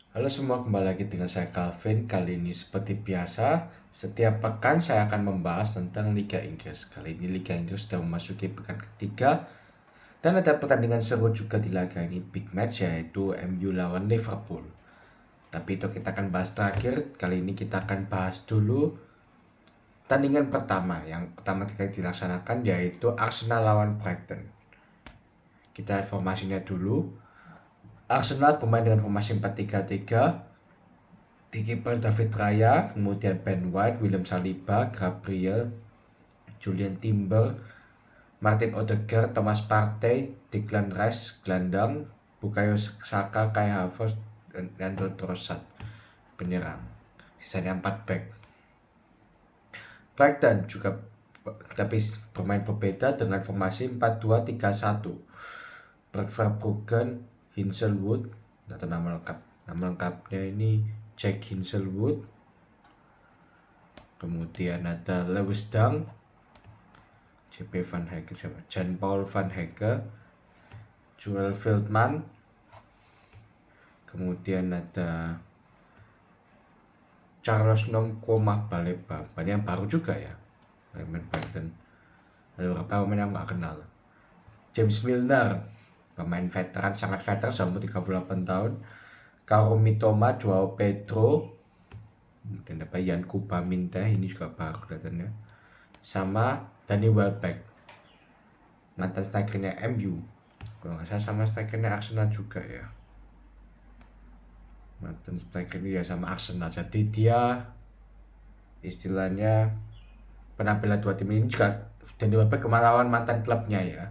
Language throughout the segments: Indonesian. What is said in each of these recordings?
Halo semua, kembali lagi dengan saya Calvin. Kali ini seperti biasa, setiap pekan saya akan membahas tentang Liga Inggris. Kali ini Liga Inggris sudah memasuki pekan ketiga dan ada pertandingan seru juga di laga ini, big match, yaitu MU lawan Liverpool. Tapi itu kita akan bahas terakhir. Kali ini kita akan bahas dulu tandingan pertama yang pertama kali dilaksanakan, yaitu Arsenal lawan Brighton. Kita lihat formasinya dulu. Arsenal bermain dengan formasi 4-3-3. Di kiper David Raya, kemudian Ben White, William Saliba, Gabriel, Julian Timber, Martin Odegaard, Thomas Partey, Declan Rice, gelandang, Bukayo Saka, Kai Havertz, dan Leandro Trossard penyerang. Sisanya 4 back. Brighton juga tapi bermain berbeda dengan formasi 4-2-3-1. Verbruggen, Hinselwood, atau nama lengkapnya ini Jack Hinselwood. Kemudian ada Lewis Dunk, JP Van Hecke, Jan Paul Van Hecke, Joel Veltman. Kemudian ada Charles Nongkoma Baleba, banyak yang baru juga ya, pemain Brighton. Ada beberapa pemain yang nggak kenal. James Milner, pemain veteran, sangat veteran, umur 38 tahun. Kaoru Mitoma, Joao Pedro, dan ada Yan Kuba Minta, ini juga baru kelihatannya. Sama Danny Welbeck, mantan strikernya MU. Kalau nggak salah sama strikernya Arsenal juga ya. Mantan striker ya sama Arsenal. Jadi dia istilahnya penampilan dua tim ini juga Danny Welbeck kemalawan mantan klubnya ya.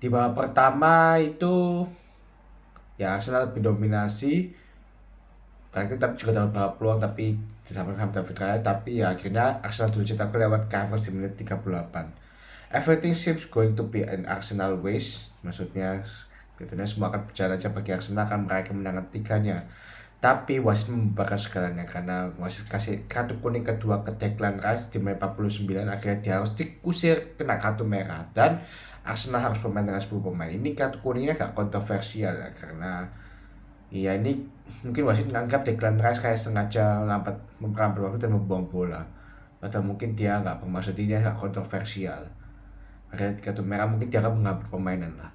Di babak pertama itu ya Arsenal lebih dominasi. Brighton tapi juga dapat beberapa peluang tapi disampaikan David Raya, tapi ya akhirnya Arsenal dulu cetak gol lewat Havertz di menit 38. Everything seems going to be an Arsenal ways, maksudnya katanya semua akan berjalan aja bagi Arsenal, akan meraih kemenangan tiganya. Tapi wasit membubarkan segalanya karena wasit kasih kartu kuning kedua ke Declan Rice di menit 49, akhirnya dia harus dikusir, kena kartu merah, dan Arsenal harus bermain dengan 10 pemain. Ini kartu kuningnya agak kontroversial ya, karena iya ini mungkin wasit menganggap Declan Rice kayak sengaja memperambat waktu dan membuang bola, atau mungkin dia nggak bermaksud, ini agak kontroversial. Ada kartu merah, mungkin dia akan mengambil permainan lah.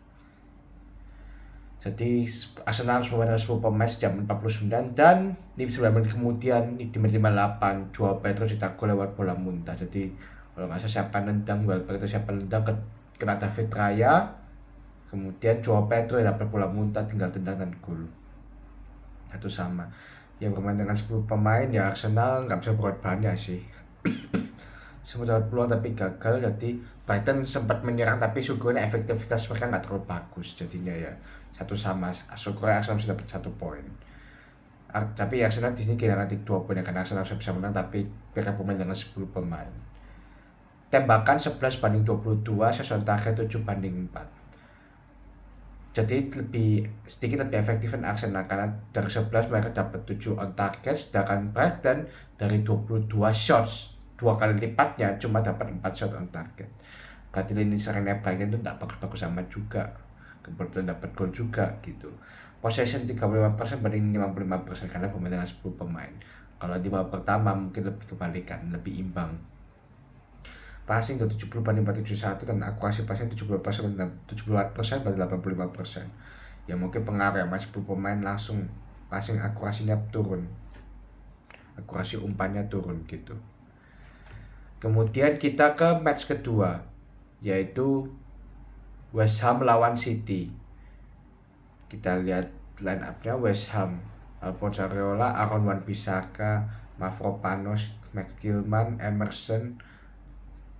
Jadi Arsenal harus bermain dengan 10 pemain sejak 49, dan di 9 menit kemudian di menit 58 Joao Pedro cetak gol lewat bola muntah. Jadi kalau nggak salah siapa nendang, Welbeck itu siapa nendang kena David Raya, kemudian Joao Pedro yang dapat bola muntah tinggal tendang dan gol. Satu sama. Yang bermain dengan 10 pemain ya Arsenal nggak bisa berbuat banyak sih. Sempat dapat peluang tapi gagal, jadi Brighton sempat menyerang tapi syukurnya efektivitas mereka nggak terlalu bagus, jadinya ya satu sama. Syukurnya Arsenal bisa dapat 1 poin. Tapi Arsenal di sini kehilangan 2 poin ya, karena Arsenal bisa menang tapi mereka bermain dengan 10 pemain. Tembakan 11-22, sesuatu terakhir 7-4. Jadi sedikit lebih efektif Arsenal karena dari 11 mereka dapat 7 on target, sedangkan Brighton dari 22 shots 2 kali lipatnya cuma dapat 4 shot on target. Berarti lini serangnya Brighton itu tidak bagus-bagus sama juga, kebetulan dapat gol juga gitu. Possession 35% banding 55% karena bermain dengan 10 pemain. Kalau di babak pertama mungkin lebih kebalikan, lebih imbang. Passing ke 70-41 dan akurasi passing 70% dan 70% pada 85%. Ya mungkin pengaruh ya, mas 10 pemain langsung passing akurasinya turun. Akurasi umpannya turun gitu. Kemudian kita ke match kedua, yaitu West Ham lawan City. Kita lihat line up-nya West Ham: Alphonso Areola, Aaron Wan-Bissaka, Mavropanos, McGillman, Emerson,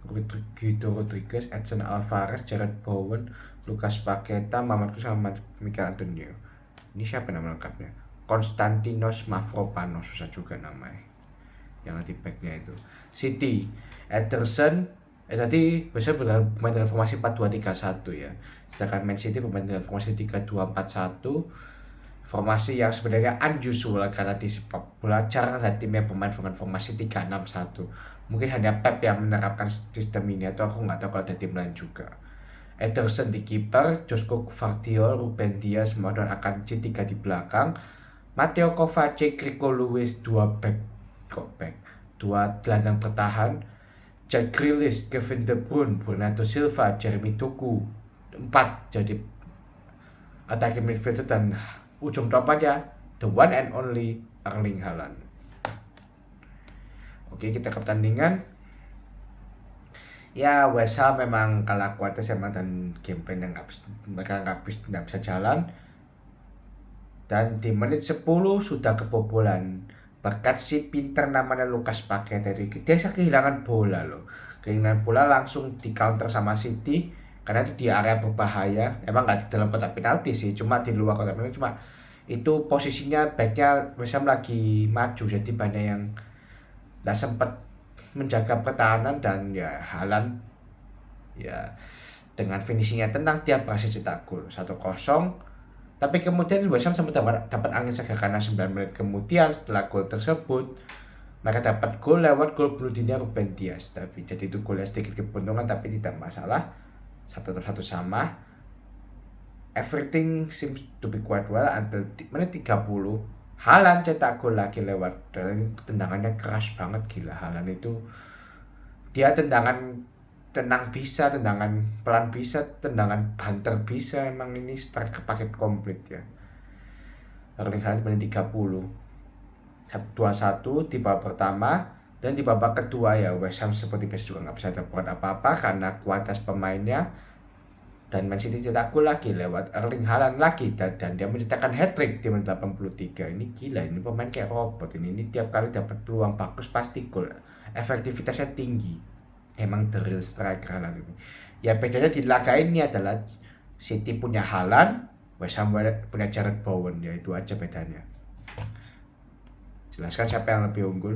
Guido Rodriguez, Edson Alvarez, Jared Bowen, Lucas Paqueta, Mamadou Kudus, sama Mikel Antonio. Ini siapa nama lengkapnya? Konstantinos Mavropanos, susah juga namanya. Yang di backnya itu. City, Ederson, tadi biasanya bermain dengan formasi 4-2-3-1 ya. Sedangkan Man City bermain dengan formasi 3-2-4-1. Formasi yang sebenarnya unusual karena di sepak bola jarang ada tim yang bermain dengan formasi 3-6-1. Mungkin hanya Pep yang menerapkan sistem ini, atau aku nggak tahu kalau ada tim lain juga. Ederson di kiper, Josko Gvardiol, Ruben Dias, Manuel Akanji 3 di belakang, Mateo Kovacic, Rico Lewis 2 gelandang bertahan, Jack Grealish, Kevin De Bruyne, Bernardo Silva, Jeremy Doku 4 jadi attacking midfielder, dan ujung tombaknya the one and only Erling Haaland. Oke, kita ke pertandingan. Ya, West Ham memang kalah kuat sama dan game plan yang mereka nggak bisa jalan. Dan di menit 10 sudah kebobolan berkat si pinter namanya Lucas Paqueta. Dia kehilangan bola loh. Kehilangan bola langsung di counter sama City karena itu di area berbahaya. Emang nggak di dalam kotak penalti sih, cuma di luar kotak penalti. Cuma itu posisinya backnya West Ham lagi maju, jadi banyak yang nggak sempat menjaga pertahanan, dan ya Haaland ya dengan finishingnya tenang dia berhasil cetak gol 1-0. Tapi kemudian West Ham sempat dapat angin segar karena 9 menit kemudian setelah gol tersebut mereka dapat gol lewat gol bunuh diri Ruben Dias. Tapi jadi itu golnya sedikit keberuntungan tapi tidak masalah, 1-1 sama. Everything seems to be quite well until menit 30 Haaland cetak gol lagi lewat, dan tendangannya keras banget, gila. Haaland itu dia tendangan tenang bisa, tendangan pelan bisa, tendangan banter bisa, emang ini striker paket komplit ya. Erling Haaland menit 30 2-1 di babak pertama, dan di babak kedua ya West Ham seperti biasa juga nggak bisa dapat apa-apa karena kualitas pemainnya, dan Man City cetak gol lagi lewat Erling Haaland lagi, dan dia mencetakkan hat-trick di menit 83. Ini gila, ini pemain kayak robot ini tiap kali dapat peluang bagus pasti gol, efektivitasnya tinggi, emang the real striker Haaland ini. Ya bedanya di laga ini adalah City punya Haaland, West Ham punya Jarrod Bowen, ya itu aja bedanya. Jelaskan siapa yang lebih unggul.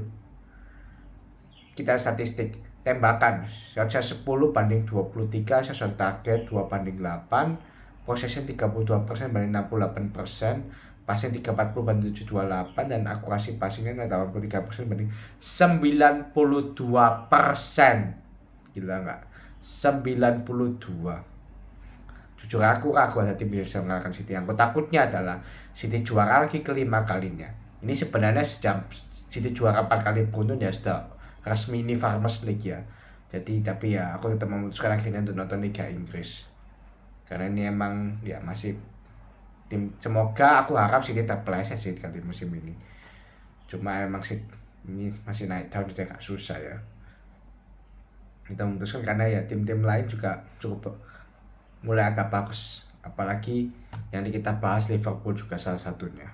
Kita statistik tembakan, shotnya 10 banding 23, shot target 2 banding 8, possession 32% banding 68%, passing 340 banding 728, dan akurasi passingnya 83% banding 92%. Gila nggak? 92. Jujur aku ragu ada tim bisa mengalahkan City. Yang takutnya adalah City juara lagi kelima kalinya. Ini sebenarnya sejak City juara 4 kali beruntun ya sudah resmi ini Farmers League ya. Jadi tapi ya aku tetap memutuskan akhirnya untuk nonton Liga Inggris. Karena ini emang ya masih tim, semoga aku harap City terpeleset sih kali musim ini. Cuma emang sih ini masih naik daun jadi agak susah ya. Kita memutuskan karena ya tim-tim lain juga cukup mulai agak bagus. Apalagi yang kita bahas Liverpool juga salah satunya.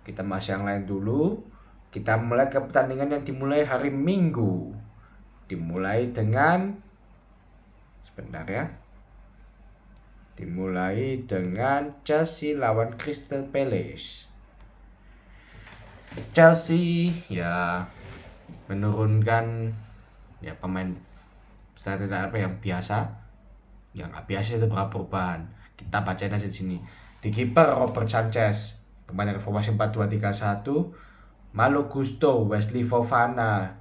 Kita bahas yang lain dulu. Kita mulai ke pertandingan yang dimulai hari Minggu. Dimulai dengan sebentar ya. Dimulai dengan Chelsea lawan Crystal Palace. Chelsea ya menurunkan ya pemain strategi apa yang biasa. Yang nggak biasa itu berapa perubahan. Kita bacain aja di sini. Di kiper Robert Sanchez, pemain reformasi 4-2-3-1. Malo Gusto, Wesley Fofana,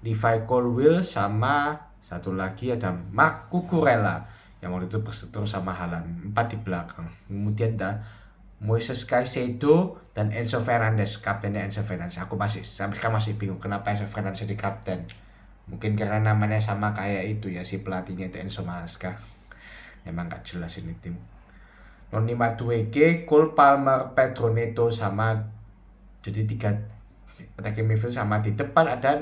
Levi Colwill, sama satu lagi ada Marc Cucurella yang waktu itu berseteru sama Haaland, 4 di belakang. Kemudian ada Moises Caicedo dan Enzo Fernandez, kaptennya Enzo Fernandez. Aku sampai sekarang masih bingung kenapa Enzo Fernandez jadi kapten. Mungkin karena namanya sama kayak itu ya, si pelatihnya itu Enzo Maresca. Emang gak jelas ini tim. Noni Madueke, Cole Palmer, Pedro Neto, sama jadi 3 attacking midfield, sama di depan ada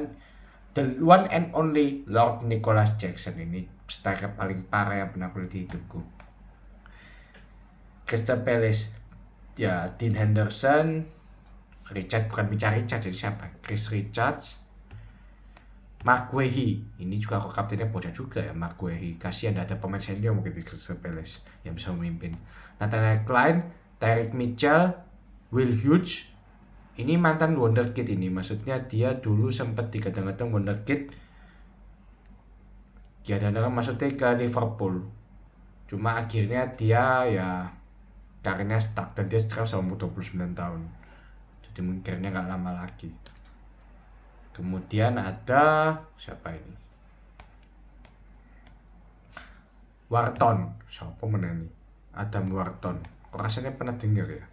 the one and only Lord Nicholas Jackson. Ini striker paling parah yang pernah aku lihat di hidupku. Crystal Palace ya Dean Henderson, bukan bicara Richard, jadi siapa? Chris Richards, Mark Guehi. Ini juga aku kaptennya bocah juga ya, Mark Guehi. Kasihan ada pemain senior mungkin di Crystal Palace yang bisa memimpin. Nathaniel Klein, Tyreek Mitchell, Will Hughes. Ini mantan wonderkid ini, maksudnya dia dulu sempat digadang-gadang wonderkid. Ya dan maksudnya ke Liverpool. Cuma akhirnya dia ya karirnya stuck dan dia sekarang sudah umur 29 tahun. Jadi mungkin nggak lama lagi. Kemudian ada siapa ini? Wharton, siapa mana nih? Adam Wharton. Kok rasanya pernah dengar ya?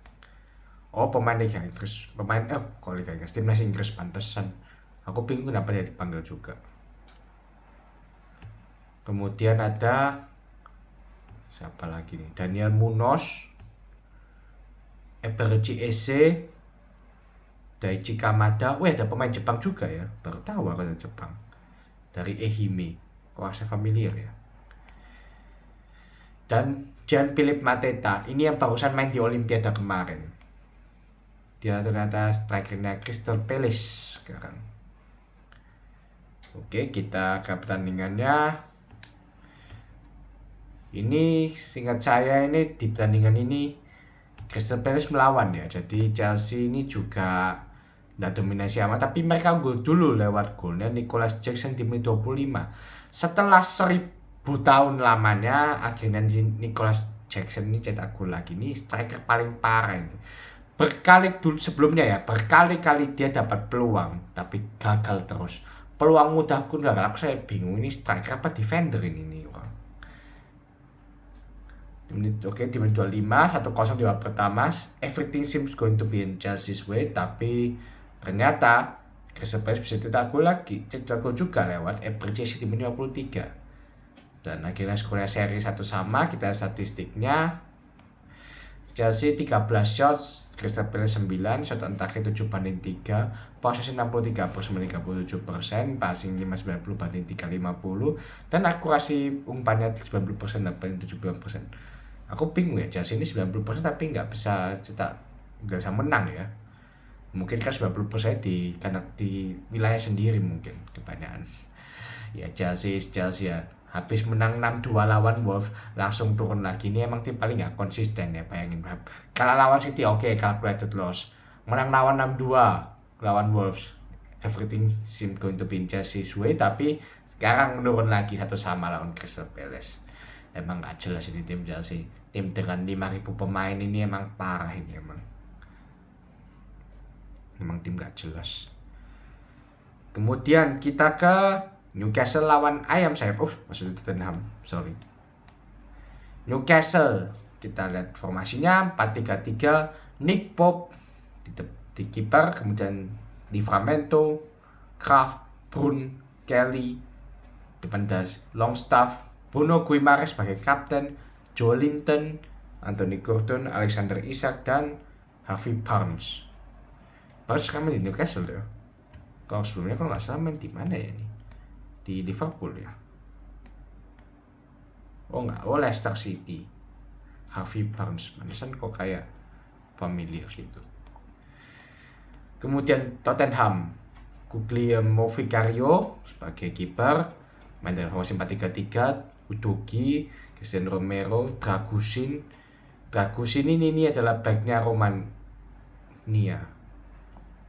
Oh, pemain Liga Inggris. Kok Liga Inggris, timnas Inggris pantesan. Aku bingung kenapa dia dipanggil juga. Kemudian ada siapa lagi nih? Daniel Munoz, Eberechi Eze, Daichi Kamada. Ada pemain Jepang juga ya. Baru tahu aku ada Jepang. Dari Ehime. Kok rasa familiar ya? Dan Jean-Philippe Mateta, ini yang barusan main di Olimpiade kemarin. Dia ternyata strikernya Crystal Palace sekarang. Oke, kita ke pertandingannya. Ini singkat saya ini di pertandingan ini Crystal Palace melawan ya. Jadi Chelsea ini juga tidak dominasi amat, tapi mereka gol dulu lewat golnya Nicholas Jackson di menit 25. Setelah 1000 tahun lamanya akhirnya Nicholas Jackson ini cetak gol lagi. Ini striker paling parah ini. Berkali-kali dia dapat peluang tapi gagal terus. Peluang mudah pun gagal. Saya bingung ini striker apa defender ini orang. Di menit 25 1-0 di babak pertama. Everything seems going to be in Chelsea's way, tapi ternyata Crystal Palace bisa cetak gol juga lewat Eberechi di menit 53. Dan akhirnya skornya seri 1-1. Kita lihat statistiknya. Chelsea 13 shots, Crystal Palace 9, shot on target 7/3, possession 63%, passing 590/350, dan akurasi umpannya 90%/79%. Aku bingung ya, Chelsea ini 90% tapi nggak bisa menang ya. Mungkin kan 90% di wilayah sendiri mungkin kebanyakan. Ya Chelsea ya. Habis menang 6-2 lawan Wolves langsung turun lagi. Ini emang tim paling gak konsisten ya, bayangin. Kalah lawan City calculated loss. Menang lawan 6-2 lawan Wolves, everything seem going to be in Chelsea's way, tapi sekarang menurun lagi 1-1 lawan Crystal Palace. Emang gak jelas ini tim Chelsea. Tim dengan 5.000 pemain ini emang parah ini emang. Emang tim gak jelas. Kemudian kita ke Newcastle lawan ayam sayap. Maksudnya Tottenham, sorry. Newcastle, kita lihat formasinya 4-3-3. Nick Pope di kiper, kemudian Livramento, Kraft, Brun, Kelly, depan das Longstaff, Bruno Guimaraes sebagai kapten, Joelinton, Anthony Gordon, Alexander Isak, dan Harvey Barnes. Barnes sekarang main di Newcastle ya. Kalau sebelumnya kalau nggak salah main di mana ya ini? Di Liverpool ya. Leicester City. Harvey Barnes, manisan kok kayak familiar gitu. Kemudian Tottenham, Guglielmo Vicario sebagai kiper, main dalam formasi 4-3-3, Udogie, Christian Romero, Dragusin ini adalah backnya Romania.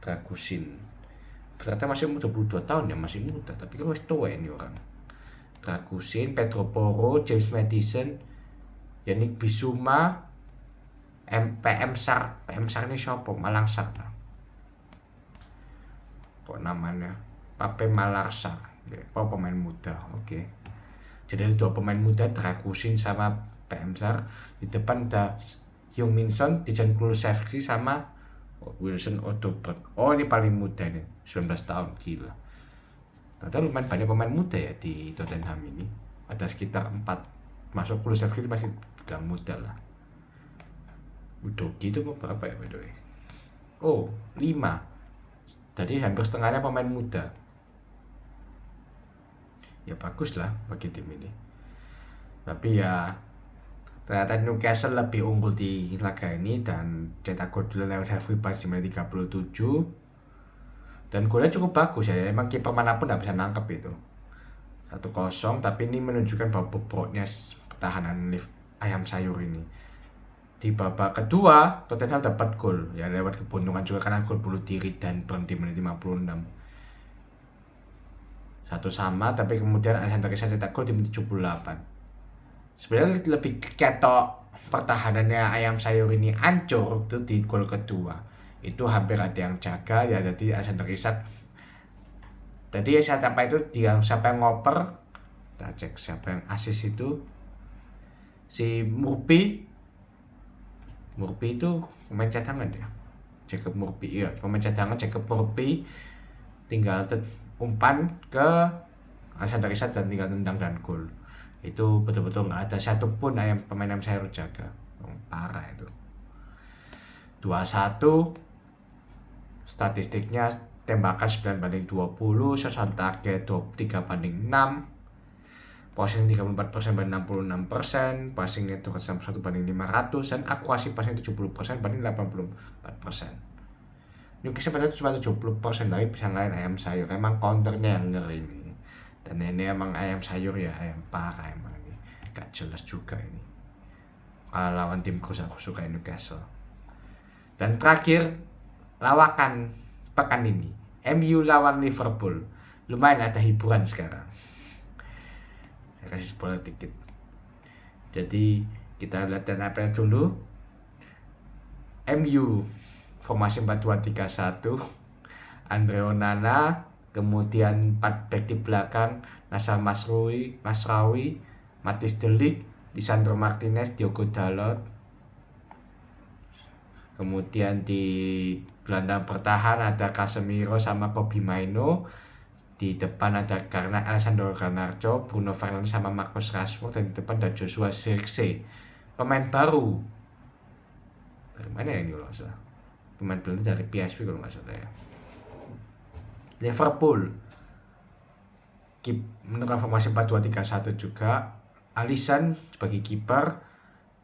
Dragusin ternyata masih umur 22 tahun ya, masih muda, tapi kok tua ini orang. Dragusin, Pedro Porro, James Maddison, Yannick Bissouma, PM Sar ini siapa? Malang Sar. Kok namanya? Pape Malarsar. Pemain muda, oke. Jadi ada 2 pemain muda, Dragusin sama PM Sar. Di depan ada Heung-min Son, Dejan Kulusevski sama Wilson Odobert. Ini paling muda nih, 19 tahun, gila. Ternyata lumayan banyak pemain muda ya di Tottenham ini. Ada sekitar 4. Masuk Kulusevski masih gak muda lah. Udogie itu berapa ya by the way? 5. Jadi hampir setengahnya pemain muda. Ya bagus lah bagi tim ini. Tapi ya ternyata Newcastle lebih unggul di laga ini dan cetak gol dulu lewat Harvey Barnes di menit 37. Dan golnya cukup bagus ya. Emang kiper manapun gak bisa nangkep itu. 1-0, tapi ini menunjukkan bahwa bobroknya pertahanan ayam sayur ini. Di babak kedua, Tottenham dapat gol ya lewat keberuntungan juga karena gol bunuh diri dan berhenti menit 56. 1-1, tapi kemudian Alexander Isak cetak gol di menit 78. Sebenarnya lebih ketok pertahanannya ayam sayur ini hancur itu di gol kedua. Itu hampir ada yang jaga ya, jadi Alexander Isak. Jadi siapa yang ngoper? Kita cek siapa yang asis itu. Si Murphy itu pemain cadangan ya. Jacob Murphy, iya pemain cadangan Jacob Murphy tinggal umpan ke Alexander Isak dan tinggal tendang dan gol. Itu betul-betul nggak ada satupun pemain ayam sayur jaga. Parah itu. 2-1 statistiknya, tembakan 9/20, shot on target 23/6, passing 34% banding 66%, passing net 1/500, dan akurasi passing 70% banding 84%. Newcastle padahal cuma 70%, tapi bisa ngalahin ayam sayur. Emang counternya yang ngeri ini. Dan ini emang ayam sayur ya, ayam parah emang ini. Gak jelas juga ini. Kalau lawan tim aku suka Newcastle. Dan terakhir, lawakan pekan ini, MU lawan Liverpool. Lumayan ada hiburan sekarang. Saya kasih spoiler dikit. Jadi kita lihat dan apa dulu. MU formasi 4-2-3-1, Andre Onana, kemudian 4 back di belakang, Nacer Mazraoui, Matthijs de Ligt, Lisandro Martinez, Diogo Dalot. Kemudian di gelandang bertahan ada Casemiro sama Kobbie Mainoo. Di depan ada Alessandro Garnacho, Bruno Fernandes sama Marcus Rashford, dan di depan ada Joshua Zirkzee. Pemain baru. Dari mana ya ini kalau nggak salah? Pemain baru dari PSV kalau nggak salah ya. Liverpool menurut formasi 4-2-3-1 juga. Alisson sebagai kiper,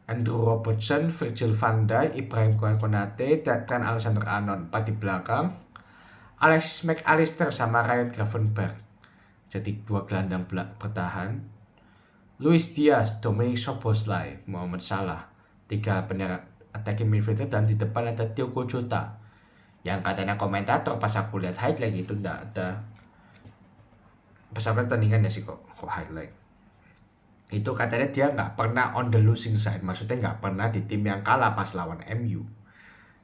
Andrew Robertson, Virgil van Dijk, Ibrahim Konate, dan Alexander-Arnold 4 di belakang. Alexis Mac Allister sama Ryan Gravenberch jadi 2 gelandang bertahan. Luis Diaz, Dominic Szoboszlai, Mohamed Salah 3 penyerang attacking midfielder, dan di depan ada Diogo Jota. Yang katanya komentator pas aku lihat highlight itu enggak ada. Pas aku lihat pertandingannya sih kok highlight. Itu katanya dia nggak pernah on the losing side, maksudnya nggak pernah di tim yang kalah pas lawan MU.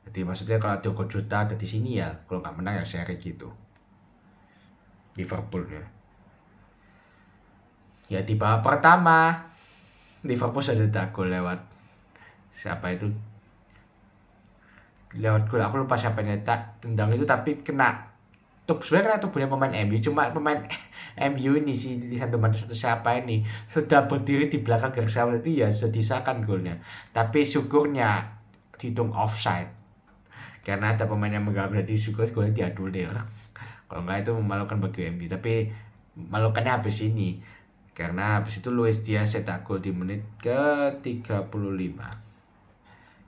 Jadi maksudnya kalau Diogo Jota ada di sini ya, kalau nggak menang ya seri gitu. Liverpool ya. Ya di babak pertama Liverpool sudah cetak gol lewat siapa itu? Lewat gol, aku lupa siapa yang nyetak tendang itu, tapi kena sebenarnya tuh punya pemain MU, cuma pemain MU ini si Lisandro Martinez atau siapa ini sudah berdiri di belakang garis awal, itu ya sudah disahkan golnya. Tapi syukurnya dihitung offside karena ada pemain yang mengganggu, berarti syukur golnya dianulir. Kalau enggak itu memalukan bagi MU, tapi memalukannya habis ini karena habis itu Luis Diaz cetak gol di menit ke-35.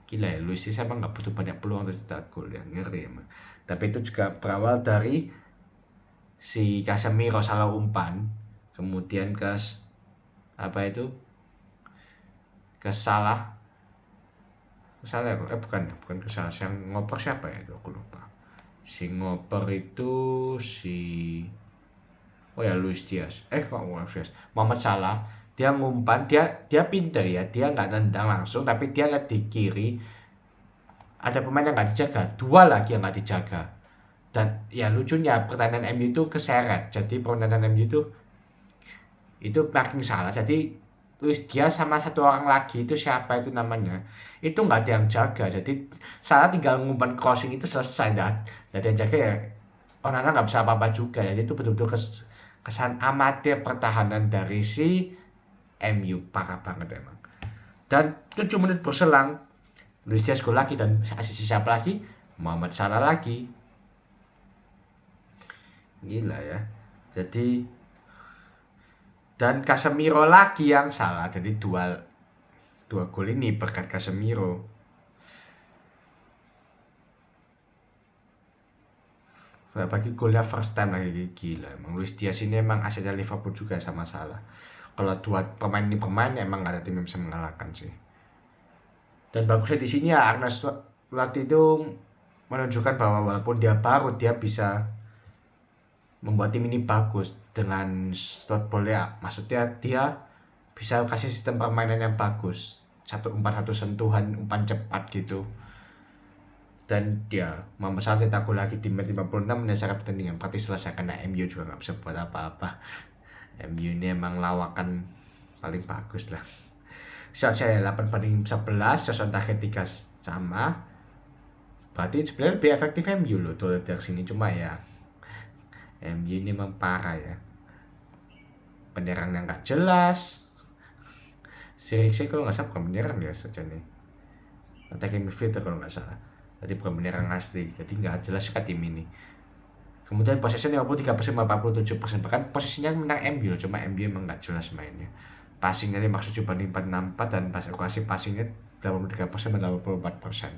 Gila ya, Luis Diaz emang nggak butuh banyak peluang untuk cetak gol ya, ngeri emang. Tapi itu juga berawal dari si Casemiro salah umpan, kemudian ke Salah ya, bukan ke Salah, yang ngoper siapa ya itu aku lupa. Si ngoper itu Luis Diaz. Mohamed Salah, dia ngumpan, dia pinter ya, dia nggak tendang langsung, tapi dia lihat di kiri ada pemain yang nggak dijaga, 2 lagi yang nggak dijaga. Dan ya lucunya pertahanan MU itu keseret, jadi pertahanan MU itu makin salah. Jadi Luis Diaz sama 1 orang lagi itu siapa itu namanya, itu nggak ada yang jaga, jadi Salah tinggal ngumpan crossing itu selesai, dan yang jaga ya Onana nggak bisa apa-apa juga. Jadi itu betul-betul kesan amatir pertahanan dari si MU, parah banget emang. Dan 7 menit berselang Luis Diaz gol lagi, dan asisi siapa lagi? Mohamed Salah lagi. Gila ya. Jadi dan Casemiro lagi yang salah. Jadi dua gol ini berkat Casemiro. Bagi golnya first time lagi, gila. Emang Luis Diaz ini emang asetnya Liverpool juga sama Salah. Kalau 2 pemain ini emang gak ada tim yang bisa mengalahkan sih. Dan bagusnya di sini ya Arne Slot itu menunjukkan bahwa walaupun dia baru, dia bisa membuat tim ini bagus dengan slot bola ya. Maksudnya dia bisa kasih sistem permainan yang bagus, 1 umpan 1 sentuhan, umpan cepat gitu. Dan dia Mohamed Salah cetak gol lagi di menit 56 menyelesaikan pertandingan. Berarti selesai karena MU juga gak bisa buat apa-apa. MU ini emang lawakan paling bagus lah. Chelsea 8-11, Shot on target 3 sama. Berarti sebenarnya lebih efektif MU loh tuh dari sini, cuma ya MU ini memang parah ya. Penyerangnya nggak jelas. Sirikse kalau nggak salah bukan penyerang ya saja nih. Attacking midfielder kalau nggak salah. Jadi bukan penyerang asli. Jadi nggak jelas juga tim ini. Kemudian posisinya 53%, 47%. Bahkan posisinya menang MU, cuma MU emang nggak jelas mainnya. Passingnya 57/464 dan pas evakuasi passingnya 83%, 84%.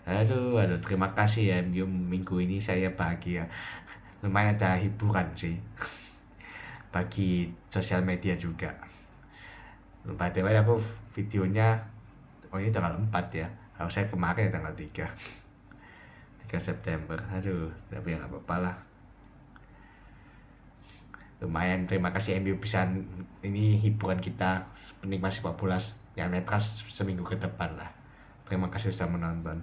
Aduh, terima kasih ya MU, minggu ini saya bahagia. Lumayan ada hiburan sih bagi sosial media juga. By the way, aku videonya, oh ini tanggal 4 ya. Harusnya kemarin ya, tanggal 3 September. Aduh, tapi ya nggak apa-apa lah. Lumayan, terima kasih MU bisa ini hiburan kita penikmat sepak bola yang netral seminggu ke depan lah. Terima kasih sudah menonton.